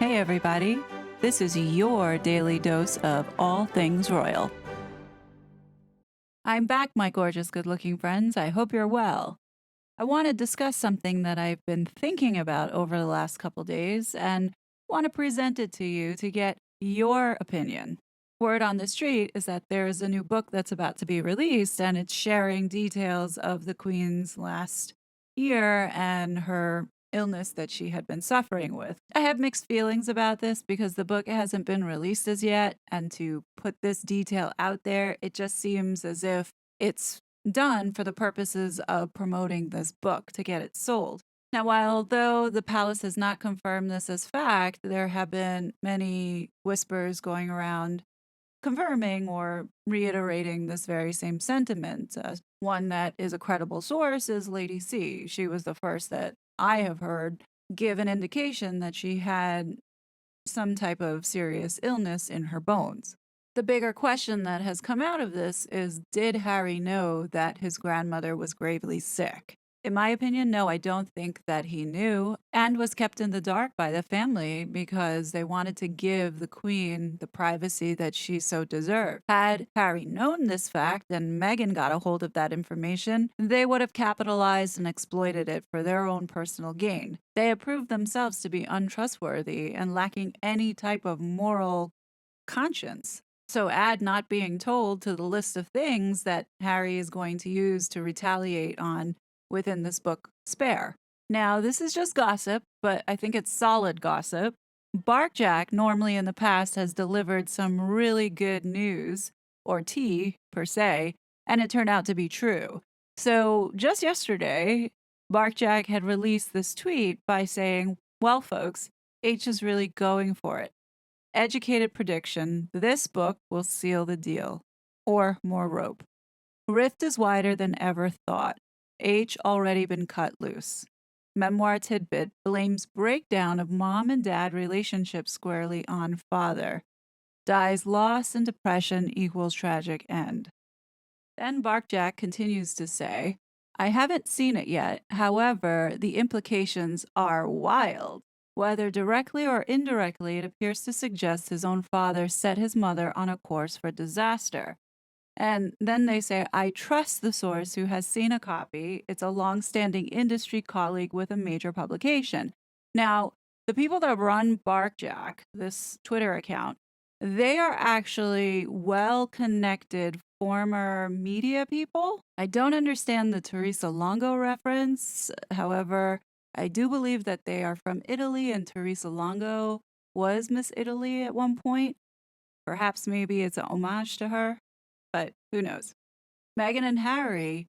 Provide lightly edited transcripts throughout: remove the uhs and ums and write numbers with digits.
Hey, everybody. This is your daily dose of all things royal. I'm back, my gorgeous, good looking friends. I hope you're well. I want to discuss something that I've been thinking about over the last couple days and want to present it to you to get your opinion. Word on the street is that there's a new book that's about to be released, and it's sharing details of the Queen's last year and her illness that she had been suffering with. I have mixed feelings about this because the book hasn't been released as yet, and to put this detail out there, it just seems as if it's done for the purposes of promoting this book to get it sold. Now, although the palace has not confirmed this as fact, there have been many whispers going around confirming or reiterating this very same sentiment. One that is a credible source is Lady C. She was the first that I have heard give an indication that she had some type of serious illness in her bones. The bigger question that has come out of this is, did Harry know that his grandmother was gravely sick? In my opinion, no, I don't think that he knew and was kept in the dark by the family because they wanted to give the Queen the privacy that she so deserved. Had Harry known this fact and Meghan got a hold of that information, they would have capitalized and exploited it for their own personal gain. They have proved themselves to be untrustworthy and lacking any type of moral conscience. So add not being told to the list of things that Harry is going to use to retaliate on within this book, Spare. Now, this is just gossip, but I think it's solid gossip. Barkjack, normally in the past, has delivered some really good news, or tea, per se, and it turned out to be true. So just yesterday, Barkjack had released this tweet by saying, well, folks, H is really going for it. Educated prediction, this book will seal the deal. Or more rope. Rift is wider than ever thought. H already been cut loose. Memoir tidbit blames breakdown of mom and dad relationship squarely on father. Dies loss and depression equals tragic end. Then Barkjack continues to say, I haven't seen it yet. However, the implications are wild. Whether directly or indirectly, it appears to suggest his own father set his mother on a course for disaster. And then they say, I trust the source who has seen a copy. It's a long-standing industry colleague with a major publication. Now, the people that run Barkjack, this Twitter account, they are actually well-connected former media people. I don't understand the Teresa Longo reference. However, I do believe that they are from Italy, and Teresa Longo was Miss Italy at one point. Perhaps maybe it's an homage to her, but who knows? Meghan and Harry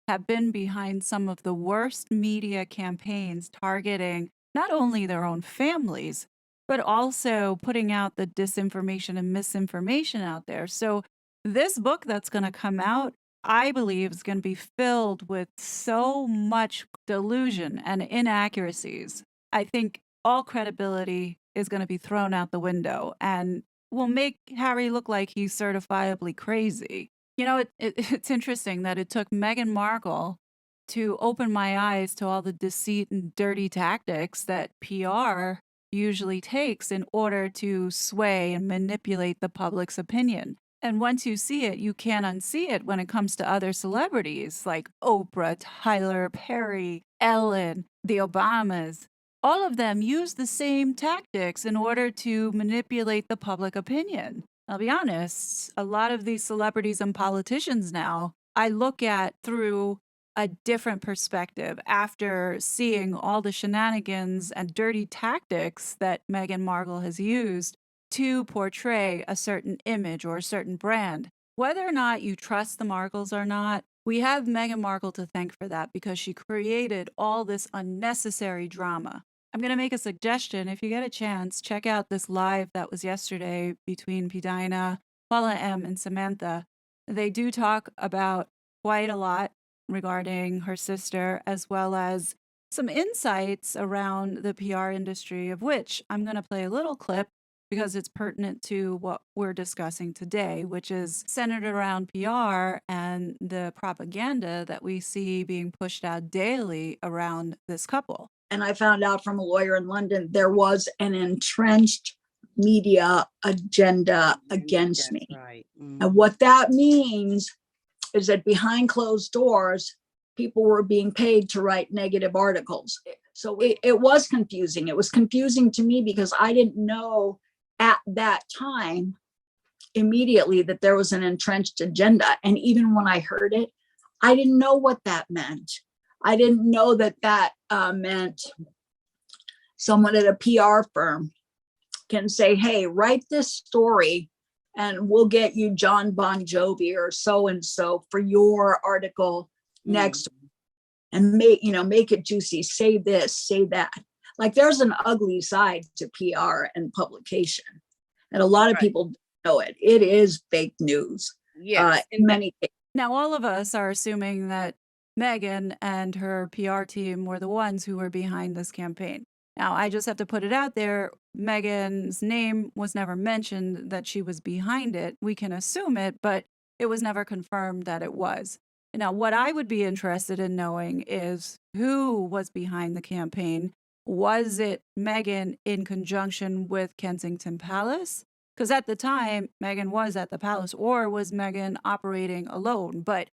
have been behind some of the worst media campaigns targeting not only their own families, but also putting out the disinformation and misinformation out there. So, this book that's going to come out, I believe, is going to be filled with so much delusion and inaccuracies. I think all credibility is going to be thrown out the window and will make Harry look like he's certifiably crazy. You know, it's interesting that it took Meghan Markle to open my eyes to all the deceit and dirty tactics that PR usually takes in order to sway and manipulate the public's opinion. And once you see it, you can't unsee it when it comes to other celebrities like Oprah, Tyler Perry, Ellen, the Obamas. All of them use the same tactics in order to manipulate the public opinion. I'll be honest, a lot of these celebrities and politicians now, I look at through a different perspective after seeing all the shenanigans and dirty tactics that Meghan Markle has used to portray a certain image or a certain brand. Whether or not you trust the Markles or not, we have Meghan Markle to thank for that because she created all this unnecessary drama. I'm going to make a suggestion. If you get a chance, check out this live that was yesterday between PDina, Paula M., and Samantha. They do talk about quite a lot regarding her sister, as well as some insights around the PR industry, of which I'm going to play a little clip because it's pertinent to what we're discussing today, which is centered around PR and the propaganda that we see being pushed out daily around this couple. and I found out from a lawyer in London, there was an entrenched media agenda against me. Right. And what that means is that behind closed doors, people were being paid to write negative articles. So it was confusing. It was confusing to me because I didn't know at that time immediately that there was an entrenched agenda. And even when I heard it, I didn't know what that meant. I didn't know that meant someone at a PR firm can say, hey, write this story and we'll get you John Bon Jovi or so-and-so for your article next, and make it juicy, say this, say that. Like, there's an ugly side to PR and publication, and a lot of people know it. It is fake news. Yes. In many cases. Now, all of us are assuming that Meghan and her PR team were the ones who were behind this campaign. Now, I just have to put it out there. Meghan's name was never mentioned that she was behind it. We can assume it, but it was never confirmed that it was. Now, what I would be interested in knowing is who was behind the campaign. Was it Meghan in conjunction with Kensington Palace? Because at the time, Meghan was at the palace, or was Meghan operating alone? But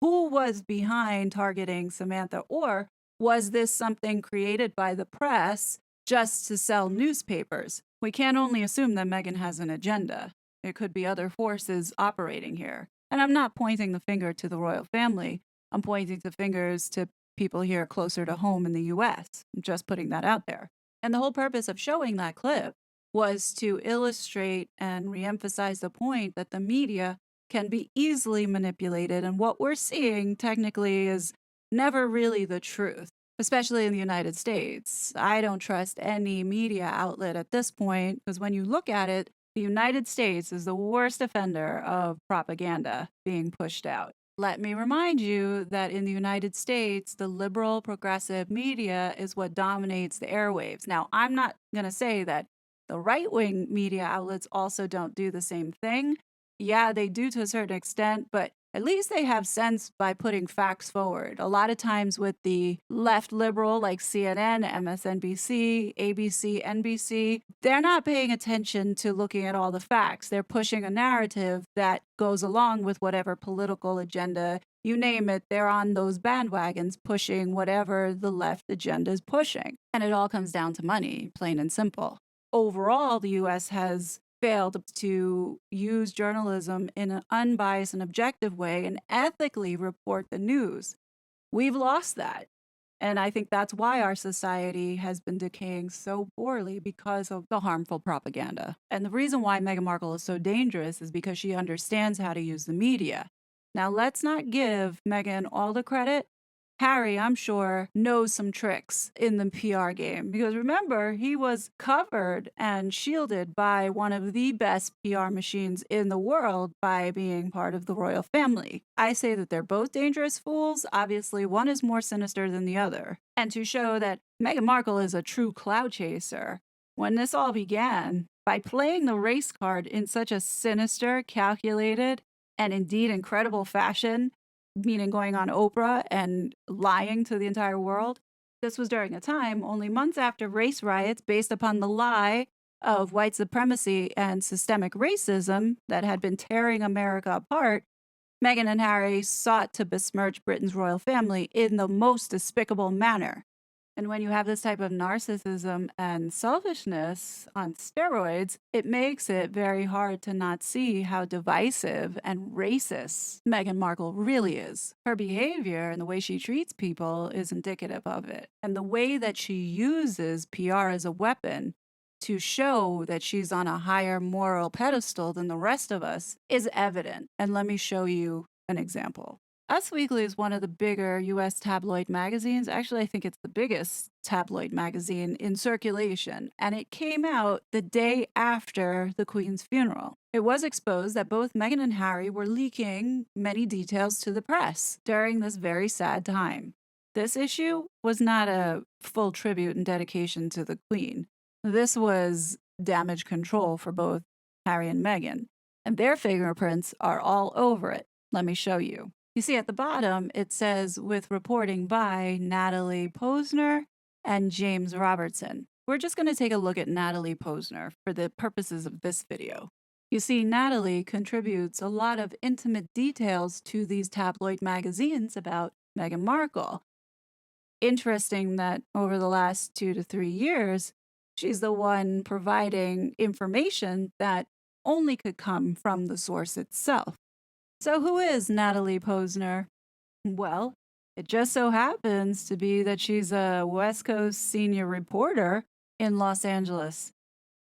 who was behind targeting Samantha? Or was this something created by the press just to sell newspapers? We can't only assume that Meghan has an agenda. It could be other forces operating here. And I'm not pointing the finger to the royal family. I'm pointing the fingers to people here closer to home in the US. I'm just putting that out there. And the whole purpose of showing that clip was to illustrate and reemphasize the point that the media can be easily manipulated. And what we're seeing technically is never really the truth, especially in the United States. I don't trust any media outlet at this point because when you look at it, the United States is the worst offender of propaganda being pushed out. Let me remind you that in the United States, the liberal progressive media is what dominates the airwaves. Now, I'm not going to say that the right-wing media outlets also don't do the same thing. Yeah, they do to a certain extent, but at least they have sense by putting facts forward. A lot of times with the left liberal like CNN, MSNBC, ABC, NBC, they're not paying attention to looking at all the facts. They're pushing a narrative that goes along with whatever political agenda, you name it, they're on those bandwagons pushing whatever the left agenda is pushing. And it all comes down to money, plain and simple. Overall, the US has failed to use journalism in an unbiased and objective way and ethically report the news. We've lost that. And I think that's why our society has been decaying so poorly because of the harmful propaganda. And the reason why Meghan Markle is so dangerous is because she understands how to use the media. Now, let's not give Meghan all the credit. Harry, I'm sure, knows some tricks in the PR game because remember, he was covered and shielded by one of the best PR machines in the world by being part of the royal family. I say that they're both dangerous fools. Obviously, one is more sinister than the other. And to show that Meghan Markle is a true cloud chaser, when this all began, by playing the race card in such a sinister, calculated, and indeed incredible fashion, meaning going on Oprah and lying to the entire world. This was during a time only months after race riots based upon the lie of white supremacy and systemic racism that had been tearing America apart. Meghan and Harry sought to besmirch Britain's royal family in the most despicable manner. And when you have this type of narcissism and selfishness on steroids, it makes it very hard to not see how divisive and racist Meghan Markle really is. Her behavior and the way she treats people is indicative of it. And the way that she uses PR as a weapon to show that she's on a higher moral pedestal than the rest of us is evident. And let me show you an example. Us Weekly is one of the bigger US tabloid magazines. Actually, I think it's the biggest tabloid magazine in circulation, and it came out the day after the Queen's funeral. It was exposed that both Meghan and Harry were leaking many details to the press during this very sad time. This issue was not a full tribute and dedication to the Queen. This was damage control for both Harry and Meghan, and their fingerprints are all over it. Let me show you. You see at the bottom, it says with reporting by Natalie Posner and James Robertson. We're just going to take a look at Natalie Posner for the purposes of this video. You see, Natalie contributes a lot of intimate details to these tabloid magazines about Meghan Markle. Interesting that over the last 2 to 3 years, she's the one providing information that only could come from the source itself. So who is Natalie Posner? Well, it just so happens to be that she's a West Coast senior reporter in Los Angeles.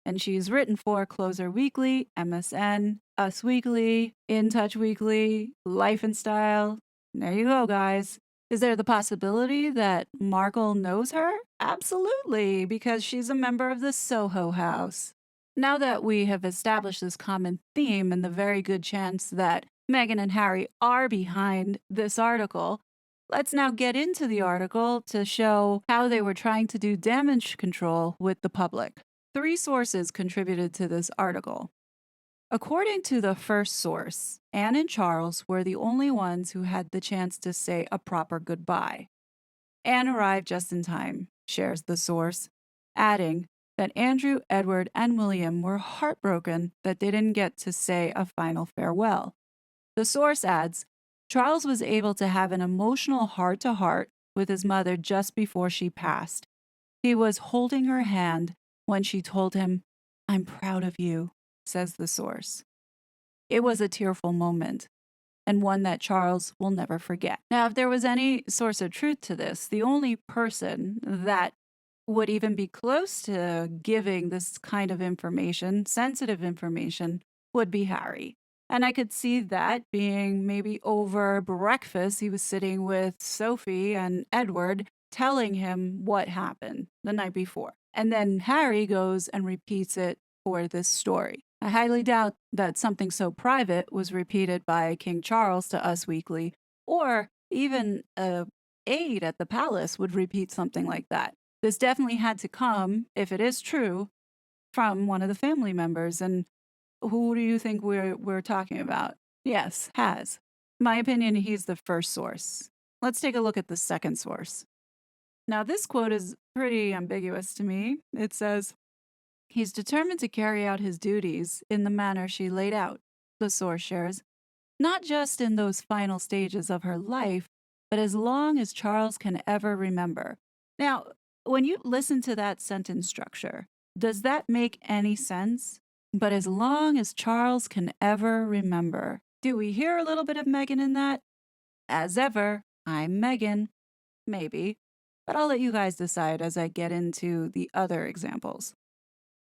And she's written for Closer Weekly, MSN, Us Weekly, In Touch Weekly, Life and Style. There you go, guys. Is there the possibility that Markle knows her? Absolutely, because she's a member of the Soho House. Now that we have established this common theme and the very good chance that Meghan and Harry are behind this article, let's now get into the article to show how they were trying to do damage control with the public. 3 sources contributed to this article. According to the first source, Anne and Charles were the only ones who had the chance to say a proper goodbye. Anne arrived just in time, shares the source, adding that Andrew, Edward, and William were heartbroken that they didn't get to say a final farewell. The source adds, Charles was able to have an emotional heart-to-heart with his mother just before she passed. He was holding her hand when she told him, I'm proud of you, says the source. It was a tearful moment, and one that Charles will never forget. Now, if there was any source of truth to this, the only person that would even be close to giving this kind of information, sensitive information, would be Harry. And I could see that being maybe over breakfast. He was sitting with Sophie and Edward telling him what happened the night before. And then Harry goes and repeats it for this story. I highly doubt that something so private was repeated by King Charles to Us Weekly, or even a aide at the palace would repeat something like that. This definitely had to come, if it is true, from one of the family members. And who do you think we're talking about? Yes, has. In my opinion, he's the first source. Let's take a look at the second source. Now, this quote is pretty ambiguous to me. It says, he's determined to carry out his duties in the manner she laid out, the source shares, not just in those final stages of her life, but as long as Charles can ever remember. Now, when you listen to that sentence structure, does that make any sense? But as long as Charles can ever remember. Do we hear a little bit of Meghan in that? As ever, I'm Meghan. Maybe. But I'll let you guys decide as I get into the other examples.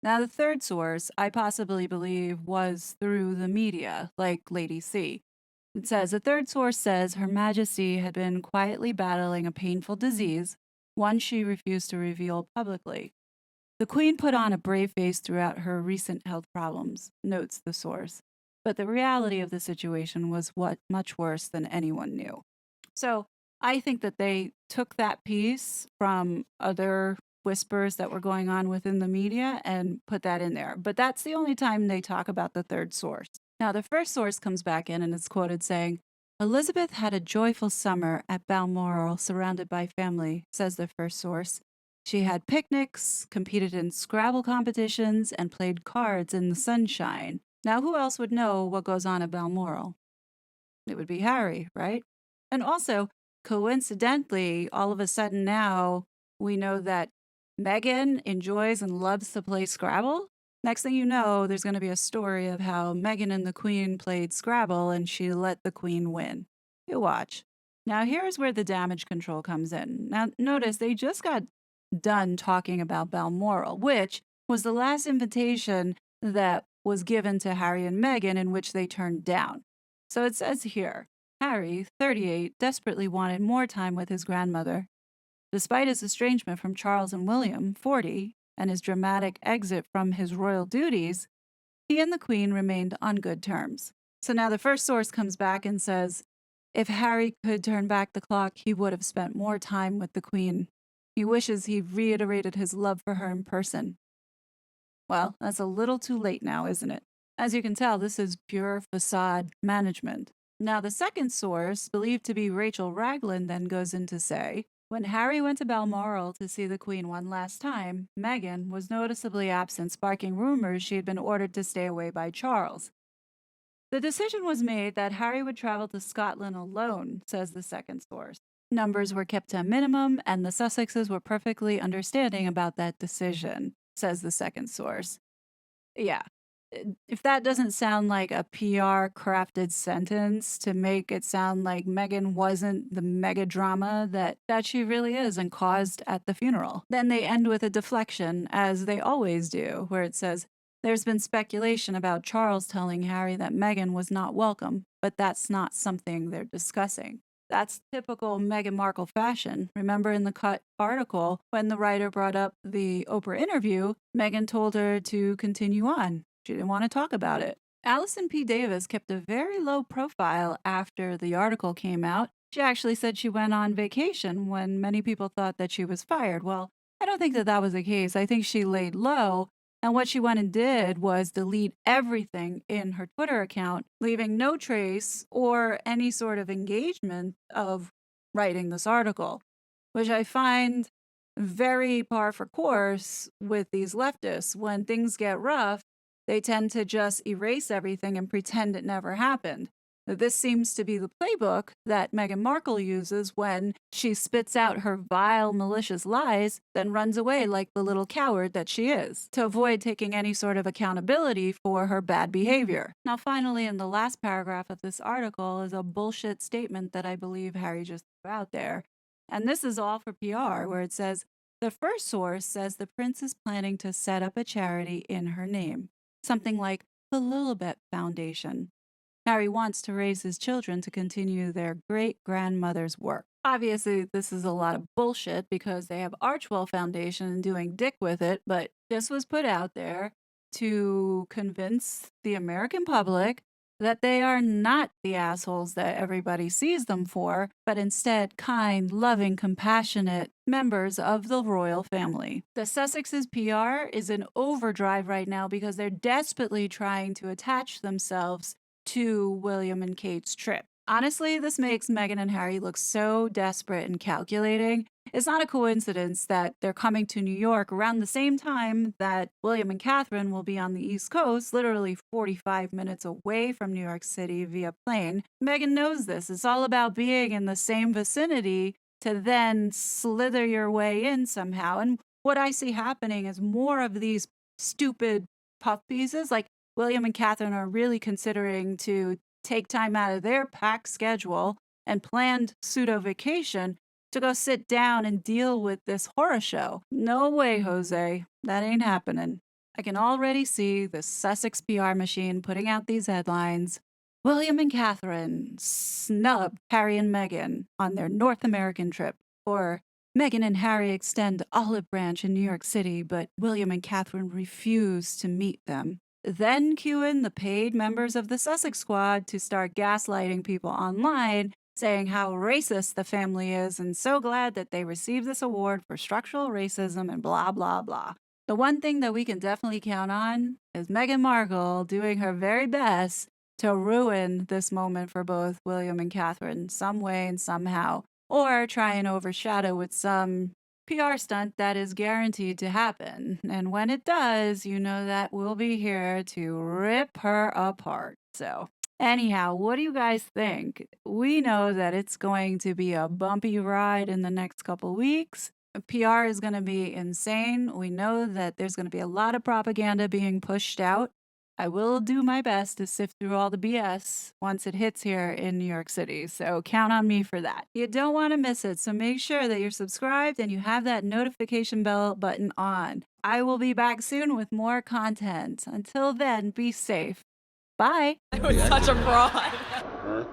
Now, the third source I possibly believe was through the media, like Lady C. It says, a third source says Her Majesty had been quietly battling a painful disease, one she refused to reveal publicly. The Queen put on a brave face throughout her recent health problems, notes the source. But the reality of the situation was much worse than anyone knew. So I think that they took that piece from other whispers that were going on within the media and put that in there. But that's the only time they talk about the third source. Now, the first source comes back in and is quoted saying, Elizabeth had a joyful summer at Balmoral surrounded by family, says the first source. She had picnics, competed in Scrabble competitions, and played cards in the sunshine. Now, who else would know what goes on at Balmoral? It would be Harry, right? And also, coincidentally, all of a sudden now, we know that Meghan enjoys and loves to play Scrabble. Next thing you know, there's going to be a story of how Meghan and the Queen played Scrabble and she let the Queen win. You watch. Now, here's where the damage control comes in. Now, notice they just got done talking about Balmoral, which was the last invitation that was given to Harry and Meghan, in which they turned down. So it says here, Harry, 38, desperately wanted more time with his grandmother. Despite his estrangement from Charles and William, 40, and his dramatic exit from his royal duties, he and the Queen remained on good terms. So now the first source comes back and says, if Harry could turn back the clock, he would have spent more time with the Queen. He wishes he reiterated his love for her in person. Well, that's a little too late now, isn't it? As you can tell, this is pure facade management. Now, the second source, believed to be Rachel Raglan, then goes in to say, When Harry went to Balmoral to see the Queen one last time, Meghan was noticeably absent, sparking rumors she had been ordered to stay away by Charles. The decision was made that Harry would travel to Scotland alone, says the second source. Numbers were kept to a minimum, and the Sussexes were perfectly understanding about that decision, says the second source. Yeah. If that doesn't sound like a PR crafted sentence to make it sound like Meghan wasn't the mega drama that she really is and caused at the funeral. Then they end with a deflection, as they always do, where it says, there's been speculation about Charles telling Harry that Meghan was not welcome, but that's not something they're discussing. That's typical Meghan Markle fashion. Remember in the Cut article, when the writer brought up the Oprah interview, Meghan told her to continue on. She didn't want to talk about it. Allison P. Davis kept a very low profile after the article came out. She actually said she went on vacation when many people thought that she was fired. Well, I don't think that that was the case. I think she laid low. And what she went and did was delete everything in her Twitter account, leaving no trace or any sort of engagement of writing this article, which I find very par for course with these leftists. When things get rough, they tend to just erase everything and pretend it never happened. This seems to be the playbook that Meghan Markle uses when she spits out her vile, malicious lies, then runs away like the little coward that she is, to avoid taking any sort of accountability for her bad behavior. Now, finally, in the last paragraph of this article is a bullshit statement that I believe Harry just threw out there. And this is all for PR, where it says, the first source says the prince is planning to set up a charity in her name, something like the Lilibet Foundation. Harry wants to raise his children to continue their great-grandmother's work. Obviously, this is a lot of bullshit because they have Archwell Foundation and doing dick with it, but this was put out there to convince the American public that they are not the assholes that everybody sees them for, but instead kind, loving, compassionate members of the royal family. The Sussexes' PR is in overdrive right now because they're desperately trying to attach themselves to William and Kate's trip. Honestly, this makes Meghan and Harry look so desperate and calculating. It's not a coincidence that they're coming to New York around the same time that William and Catherine will be on the East Coast, literally 45 minutes away from New York City via plane. Meghan knows this. It's all about being in the same vicinity to then slither your way in somehow. And what I see happening is more of these stupid puff pieces. Like, William and Catherine are really considering to take time out of their packed schedule and planned pseudo vacation to go sit down and deal with this horror show. No way, Jose. That ain't happening. I can already see the Sussex PR machine putting out these headlines. William and Catherine snub Harry and Meghan on their North American trip. Or Meghan and Harry extend olive branch in New York City, but William and Catherine refuse to meet them. Then cue in the paid members of the Sussex Squad to start gaslighting people online, saying how racist the family is and so glad that they received this award for structural racism and blah, blah, blah. The one thing that we can definitely count on is Meghan Markle doing her very best to ruin this moment for both William and Catherine some way and somehow, or try and overshadow with some PR stunt that is guaranteed to happen. And when it does, you know that we'll be here to rip her apart. So, anyhow, what do you guys think? We know that it's going to be a bumpy ride in the next couple weeks. PR is going to be insane. We know that there's going to be a lot of propaganda being pushed out. I will do my best to sift through all the BS once it hits here in New York City, so count on me for that. You don't want to miss it, so make sure that you're subscribed and you have that notification bell button on. I will be back soon with more content. Until then, be safe. Bye. I was such a fraud.